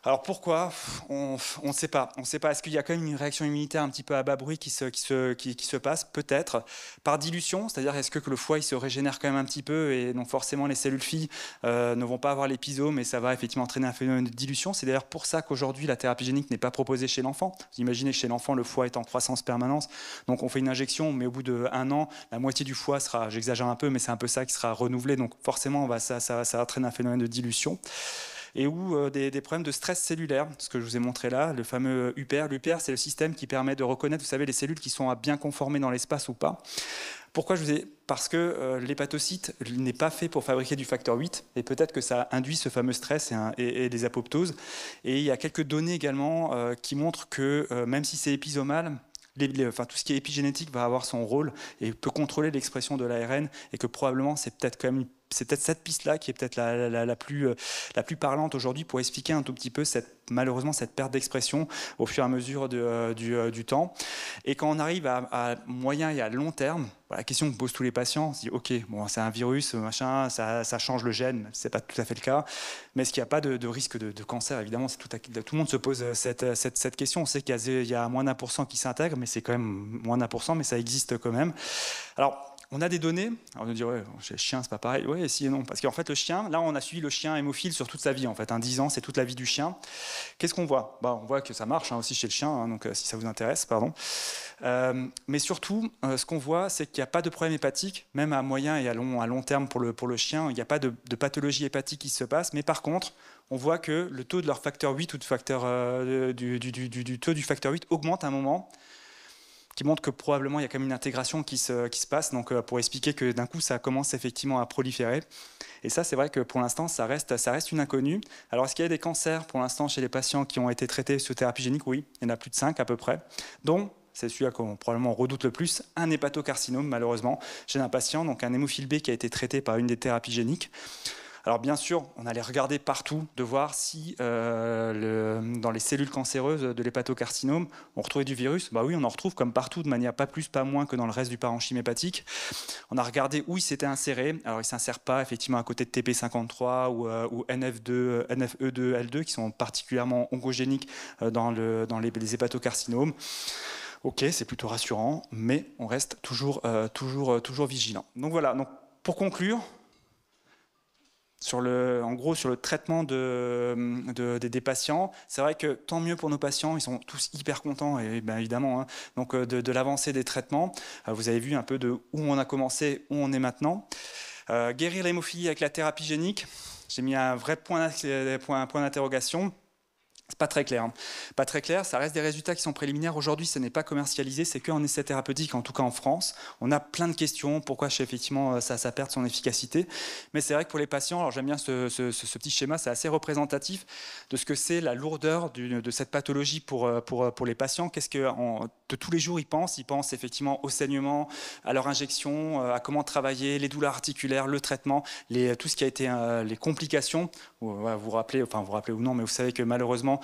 Alors pourquoi? On ne sait pas. On ne sait pas. Est-ce qu'il y a quand même une réaction immunitaire un petit peu à bas bruit qui se passe? Peut-être. Par dilution, c'est-à-dire est-ce que le foie il se régénère quand même un petit peu et donc forcément les cellules filles ne vont pas avoir l'épisome et ça va effectivement entraîner un phénomène de dilution. C'est d'ailleurs pour ça qu'aujourd'hui la thérapie génique n'est pas proposée chez l'enfant. Vous imaginez que chez l'enfant le foie est en croissance permanente, donc on fait une injection, mais au bout d'1 an, la moitié du foie sera, j'exagère un peu, mais c'est un peu ça qui sera renouvelé. Donc forcément, ça va entraîner un phénomène de dilution. Et ou des problèmes de stress cellulaire, ce que je vous ai montré là, le fameux UPR. L'UPR, c'est le système qui permet de reconnaître, vous savez, les cellules qui sont bien conformées dans l'espace ou pas. Pourquoi Parce que l'hépatocyte n'est pas fait pour fabriquer du facteur 8, et peut-être que ça induit ce fameux stress et des apoptoses. Et il y a quelques données également qui montrent que même si c'est épisomal, tout ce qui est épigénétique va avoir son rôle et peut contrôler l'expression de l'ARN, et que probablement c'est peut-être quand même cette piste-là qui est peut-être la plus parlante aujourd'hui pour expliquer un tout petit peu malheureusement cette perte d'expression au fur et à mesure du temps. Et quand on arrive à moyen et à long terme, la question que posent tous les patients, on se dit ok, bon, c'est un virus, machin, ça change le gène, c'est pas tout à fait le cas, mais est-ce qu'il n'y a pas de risque de cancer? Évidemment, tout le monde se pose cette question. On sait qu'il y a moins d'1% qui s'intègre, mais c'est quand même moins d'1%, mais ça existe quand même. Alors, on a des données. Alors on nous dit ouais, chez le chien c'est pas pareil. Oui, si et non, parce qu'en fait le chien, là on a suivi le chien hémophile sur toute sa vie en fait. 10 ans, c'est toute la vie du chien. Qu'est-ce qu'on voit? On voit que ça marche aussi chez le chien, donc si ça vous intéresse, pardon. Mais surtout, ce qu'on voit, c'est qu'il n'y a pas de problème hépatique, même à moyen et à long terme pour le chien. Il n'y a pas de pathologie hépatique qui se passe. Mais par contre, on voit que le taux de leur facteur 8 ou du taux du facteur 8 augmente à un moment, qui montre que probablement il y a quand même une intégration qui se passe, donc pour expliquer que d'un coup ça commence effectivement à proliférer. Et ça, c'est vrai que pour l'instant, ça reste une inconnue. Alors, est-ce qu'il y a des cancers pour l'instant chez les patients qui ont été traités sous thérapie génique? Oui, il y en a plus de 5 à peu près, dont c'est celui qu'on probablement redoute le plus, un hépatocarcinome malheureusement chez un patient, donc un hémophile B qui a été traité par une des thérapies géniques. Alors bien sûr, on allait regarder partout, de voir si dans les cellules cancéreuses de l'hépatocarcinome, on retrouvait du virus. Bah oui, on en retrouve comme partout, de manière pas plus, pas moins que dans le reste du parenchyme hépatique. On a regardé où il s'était inséré. Alors il ne s'insère pas effectivement à côté de TP53 ou NF2, NFE2L2, qui sont particulièrement oncogéniques dans les hépatocarcinomes. Ok, c'est plutôt rassurant, mais on reste toujours vigilant. Donc voilà, donc, pour conclure, en gros, sur le traitement des patients, c'est vrai que tant mieux pour nos patients, ils sont tous hyper contents, et bien évidemment, hein, donc de l'avancée des traitements. Vous avez vu un peu de où on a commencé, où on est maintenant. Guérir l'hémophilie avec la thérapie génique, j'ai mis un vrai point d'interrogation. C'est pas très clair. Hein. Pas très clair, ça reste des résultats qui sont préliminaires. Aujourd'hui, ce n'est pas commercialisé, c'est qu'en essai thérapeutique, en tout cas en France. On a plein de questions, pourquoi effectivement ça perd son efficacité. Mais c'est vrai que pour les patients, alors j'aime bien ce petit schéma, c'est assez représentatif de ce que c'est la lourdeur de cette pathologie pour les patients. Qu'est-ce que de tous les jours ils pensent effectivement au saignement, à leur injection, à comment travailler, les douleurs articulaires, le traitement, tout ce qui a été les complications. Vous vous rappelez ou non, mais vous savez que malheureusement,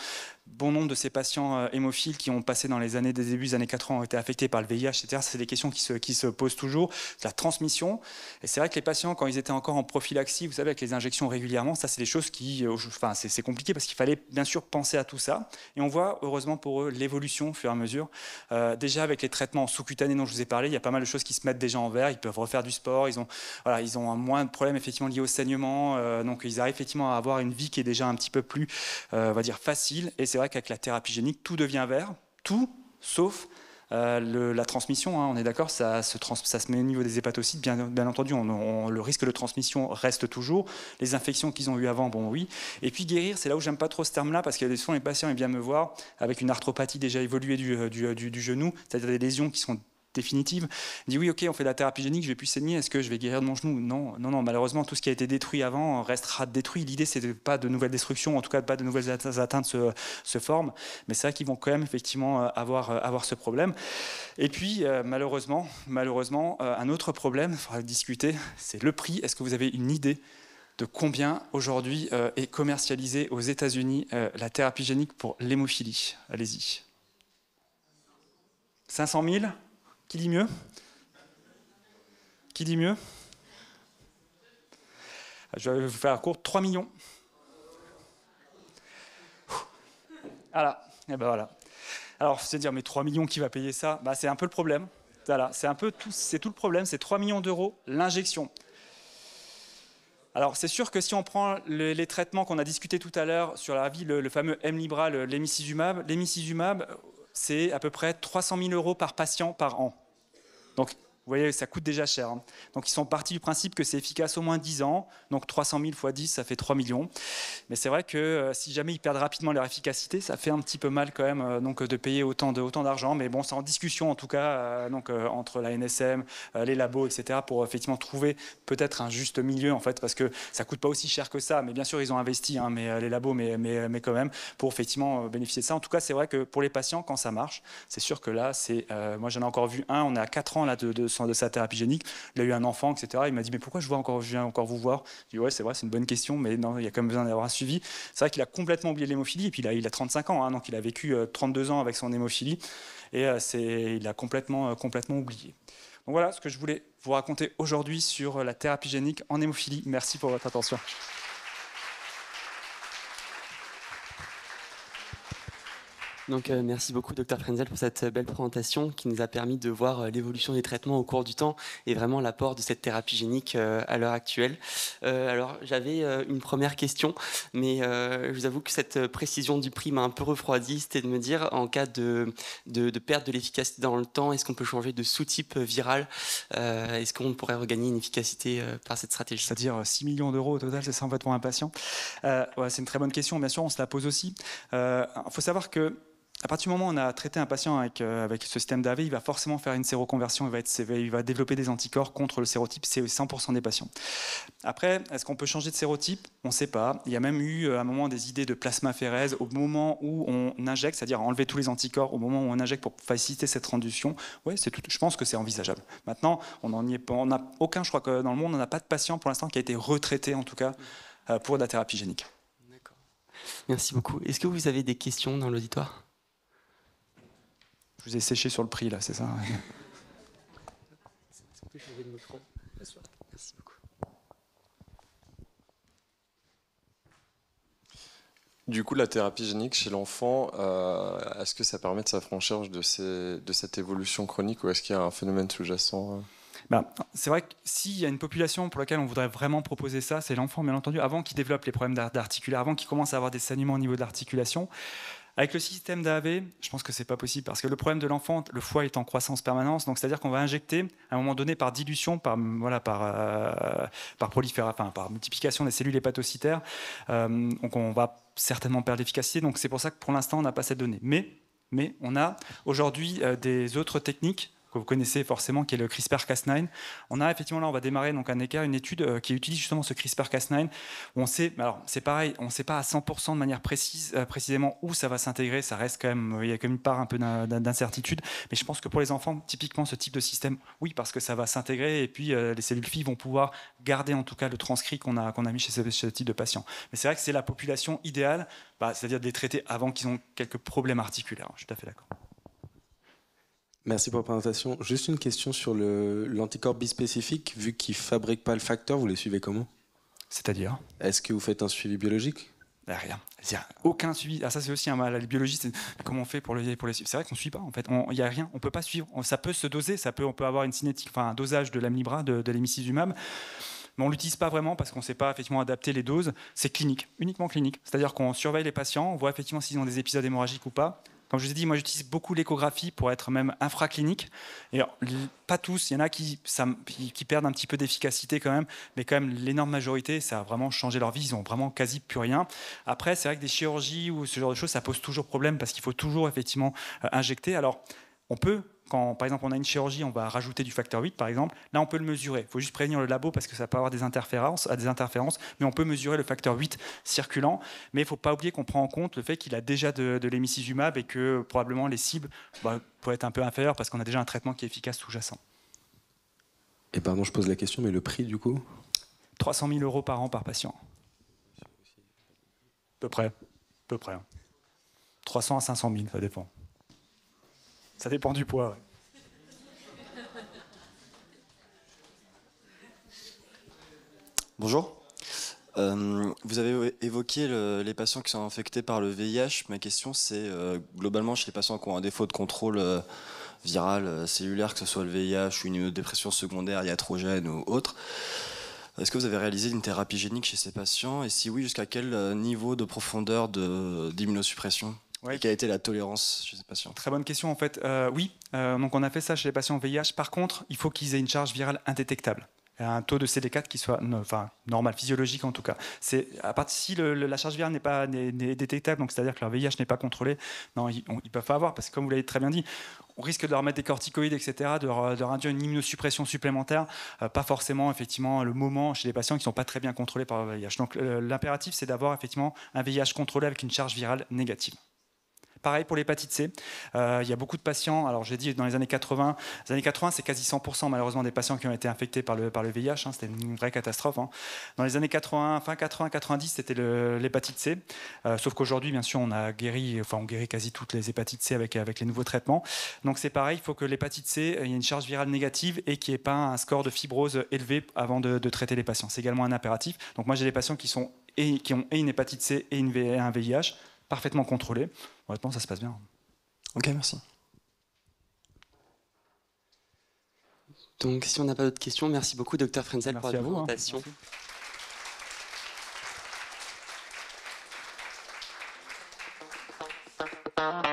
bon nombre de ces patients hémophiles qui ont passé dans les années des débuts des années 80 ont été affectés par le VIH, etc. C'est des questions qui se posent toujours. La transmission. Et c'est vrai que les patients, quand ils étaient encore en prophylaxie, vous savez, avec les injections régulièrement, ça, c'est des choses c'est compliqué parce qu'il fallait bien sûr penser à tout ça. Et on voit, heureusement pour eux, l'évolution au fur et à mesure. Déjà, avec les traitements sous-cutanés dont je vous ai parlé, il y a pas mal de choses qui se mettent déjà en vert. Ils peuvent refaire du sport. Ils ont moins de problèmes effectivement liés au saignement. Donc, ils arrivent effectivement à avoir une vie qui est déjà un petit peu plus, on va dire, facile. Et c'est vrai qu'avec la thérapie génique, tout devient vert, tout sauf la transmission. Hein, on est d'accord, ça se met au niveau des hépatocytes, bien entendu. Le risque de transmission reste toujours. Les infections qu'ils ont eues avant, bon oui. Et puis guérir, c'est là où j'aime pas trop ce terme-là, parce que souvent les patients ils viennent me voir avec une arthropathie déjà évoluée du genou, c'est-à-dire des lésions qui sont définitive, dit oui, ok, on fait de la thérapie génique, je vais plus saigner, est-ce que je vais guérir de mon genou? Non, malheureusement, tout ce qui a été détruit avant restera détruit. L'idée, c'est pas de nouvelles destructions, en tout cas, pas de nouvelles atteintes se forment, mais c'est vrai qu'ils vont quand même effectivement avoir ce problème. Et puis, malheureusement, un autre problème, il faudra discuter, c'est le prix. Est-ce que vous avez une idée de combien aujourd'hui est commercialisée aux États-Unis la thérapie génique pour l'hémophilie? Allez-y. 500 000? Qui dit mieux? Qui dit mieux? Je vais vous faire court. 3 millions. Voilà, et ben voilà. Alors, c'est dire, mais 3 millions, qui va payer ça? Bah, c'est un peu le problème. Voilà, c'est tout le problème, c'est 3 millions d'euros l'injection. Alors, c'est sûr que si on prend les traitements qu'on a discutés tout à l'heure sur la vie, le fameux Hemlibra, l'hémicizumab, c'est à peu près 300 000 euros par patient par an. Donc, vous voyez, ça coûte déjà cher. Donc, ils sont partis du principe que c'est efficace au moins 10 ans. Donc, 300 000 fois 10, ça fait 3 millions. Mais c'est vrai que si jamais ils perdent rapidement leur efficacité, ça fait un petit peu mal quand même donc, de payer autant d'argent. Mais bon, c'est en discussion en tout cas entre la NSM, les labos, etc. pour effectivement trouver peut-être un juste milieu en fait, parce que ça coûte pas aussi cher que ça. Mais bien sûr, ils ont investi, mais les labos, mais quand même, pour effectivement bénéficier de ça. En tout cas, c'est vrai que pour les patients, quand ça marche, c'est sûr que là, moi j'en ai encore vu un, on est à 4 ans là, de sa thérapie génique. Il a eu un enfant, etc. Il m'a dit, mais pourquoi je viens encore vous voir? Je dis, ouais, c'est vrai, c'est une bonne question, mais non, il y a quand même besoin d'avoir un suivi. C'est vrai qu'il a complètement oublié l'hémophilie, et puis il a 35 ans, donc il a vécu 32 ans avec son hémophilie, et il a complètement oublié. Donc voilà ce que je voulais vous raconter aujourd'hui sur la thérapie génique en hémophilie. Merci pour votre attention. Donc, merci beaucoup, Dr Frenzel, pour cette belle présentation qui nous a permis de voir l'évolution des traitements au cours du temps et vraiment l'apport de cette thérapie génique à l'heure actuelle. Alors, j'avais une première question, mais je vous avoue que cette précision du prix m'a un peu refroidi. C'était de me dire, en cas de perte de l'efficacité dans le temps, est-ce qu'on peut changer de sous-type viral? Est-ce qu'on pourrait regagner une efficacité par cette stratégie? C'est-à-dire 6 millions d'euros au total, c'est ça en fait pour un patient? Ouais, c'est une très bonne question, bien sûr, on se la pose aussi. Il faut savoir que à partir du moment où on a traité un patient avec ce système d'AV, il va forcément faire une séroconversion, il va développer des anticorps contre le sérotype, c'est 100% des patients. Après, est-ce qu'on peut changer de sérotype? On ne sait pas. Il y a même eu à un moment des idées de plasmaphérèse au moment où on injecte, c'est-à-dire enlever tous les anticorps au moment où on injecte pour faciliter cette transition. Oui, je pense que c'est envisageable. Maintenant, on n'a aucun, je crois que dans le monde, on n'a pas de patient pour l'instant qui a été retraité, en tout cas, pour de la thérapie génique. D'accord. Merci beaucoup. Est-ce que vous avez des questions dans l'auditoire? Je vous ai séché sur le prix, là, c'est ça? Est-ce qu'on peut changer de micro? Merci beaucoup. Du coup, la thérapie génique chez l'enfant, est-ce que ça permet de s'affranchir de cette évolution chronique ou est-ce qu'il y a un phénomène sous-jacent? C'est vrai que s'il y a une population pour laquelle on voudrait vraiment proposer ça, c'est l'enfant, bien entendu, avant qu'il développe les problèmes d'articulaire, avant qu'il commence à avoir des saignements au niveau de l'articulation. Avec le système d'AAV, je pense que c'est pas possible parce que le problème de l'enfant, le foie est en croissance permanente, donc c'est-à-dire qu'on va injecter à un moment donné par dilution, par multiplication des cellules hépatocytaires, donc on va certainement perdre l'efficacité. Donc c'est pour ça que pour l'instant on n'a pas cette donnée. Mais on a aujourd'hui des autres techniques que vous connaissez forcément, qui est le CRISPR-Cas9. On a effectivement là, on va démarrer donc un écart, une étude qui utilise justement ce CRISPR-Cas9. Où on sait, alors c'est pareil, on ne sait pas à 100% de manière précisément où ça va s'intégrer. Ça reste quand même, il y a quand même une part un peu d'incertitude. Mais je pense que pour les enfants, typiquement ce type de système, oui, parce que ça va s'intégrer et puis les cellules filles vont pouvoir garder en tout cas le transcrit qu'on a mis chez ce type de patient. Mais c'est vrai que c'est la population idéale, c'est-à-dire de les traiter avant qu'ils ont quelques problèmes articulaires. Je suis tout à fait d'accord. Merci pour la présentation. Juste une question sur l'anticorps bispécifique. Vu qu'il ne fabrique pas le facteur, vous les suivez comment? C'est-à-dire? Est-ce que vous faites un suivi biologique? Rien. Il n'y a aucun suivi. Ah, ça, c'est aussi un mal. Les biologistes, comment on fait pour les suivre? C'est vrai qu'on ne suit pas, en fait. Il n'y a rien. On ne peut pas suivre. Ça peut se doser. On peut avoir une cinétique, un dosage de l'Hemlibra, de l'hémicizumab. Mais on ne l'utilise pas vraiment parce qu'on ne sait pas effectivement adapter les doses. C'est clinique, uniquement clinique. C'est-à-dire qu'on surveille les patients, on voit effectivement s'ils ont des épisodes hémorragiques ou pas. Comme je vous ai dit, moi j'utilise beaucoup l'échographie pour être même infraclinique. Et alors, pas tous, il y en a qui perdent un petit peu d'efficacité quand même, mais quand même l'énorme majorité, ça a vraiment changé leur vie, ils ont vraiment quasi plus rien. Après, c'est vrai que des chirurgies ou ce genre de choses, ça pose toujours problème parce qu'il faut toujours effectivement injecter. Alors, on peut, quand par exemple on a une chirurgie, on va rajouter du facteur 8 par exemple, là on peut le mesurer. Il faut juste prévenir le labo parce que ça peut avoir des interférences, mais on peut mesurer le facteur 8 circulant. Mais il ne faut pas oublier qu'on prend en compte le fait qu'il a déjà de l'hémicizumab et que probablement les cibles pourraient être un peu inférieures parce qu'on a déjà un traitement qui est efficace sous-jacent. Et pardon, je pose la question, mais le prix du coup? 300 000 euros par an par patient. À peu près. 300 à 500 000, ça dépend. Ça dépend du poids. Ouais. Bonjour. Vous avez évoqué les patients qui sont infectés par le VIH. Ma question, c'est globalement chez les patients qui ont un défaut de contrôle viral cellulaire, que ce soit le VIH ou une immunodépression secondaire iatrogène ou autre. Est-ce que vous avez réalisé une thérapie génique chez ces patients? Et si oui, jusqu'à quel niveau de profondeur d'immunosuppression? Ouais. Et quelle a été la tolérance chez ces patients? Très bonne question en fait. Oui, donc on a fait ça chez les patients VIH. Par contre, il faut qu'ils aient une charge virale indétectable. Un taux de CD4 qui soit normal, physiologique en tout cas. C'est à partir si la charge virale n'est détectable, donc c'est-à-dire que leur VIH n'est pas contrôlé, non, ils peuvent pas avoir parce que comme vous l'avez très bien dit, on risque de leur mettre des corticoïdes, etc., de leur induire une immunosuppression supplémentaire, pas forcément effectivement le moment chez les patients qui sont pas très bien contrôlés par le VIH. Donc l'impératif c'est d'avoir effectivement un VIH contrôlé avec une charge virale négative. Pareil pour l'hépatite C. Il y a beaucoup de patients, alors j'ai dit dans les années 80, c'est quasi 100% malheureusement des patients qui ont été infectés par le VIH, hein, c'était une vraie catastrophe. Hein. Dans les années 80, fin 80, 90, c'était l'hépatite C. Sauf qu'aujourd'hui, bien sûr, on guérit quasi toutes les hépatites C avec les nouveaux traitements. Donc c'est pareil, il faut que l'hépatite C, il y ait une charge virale négative et qu'il n'y ait pas un score de fibrose élevé avant de traiter les patients. C'est également un impératif. Donc moi j'ai des patients qui ont une hépatite C et un VIH parfaitement contrôlé. Honnêtement, ça se passe bien. Ok, merci. Donc, si on n'a pas d'autres questions, merci beaucoup, Dr Frenzel, pour la présentation. Merci.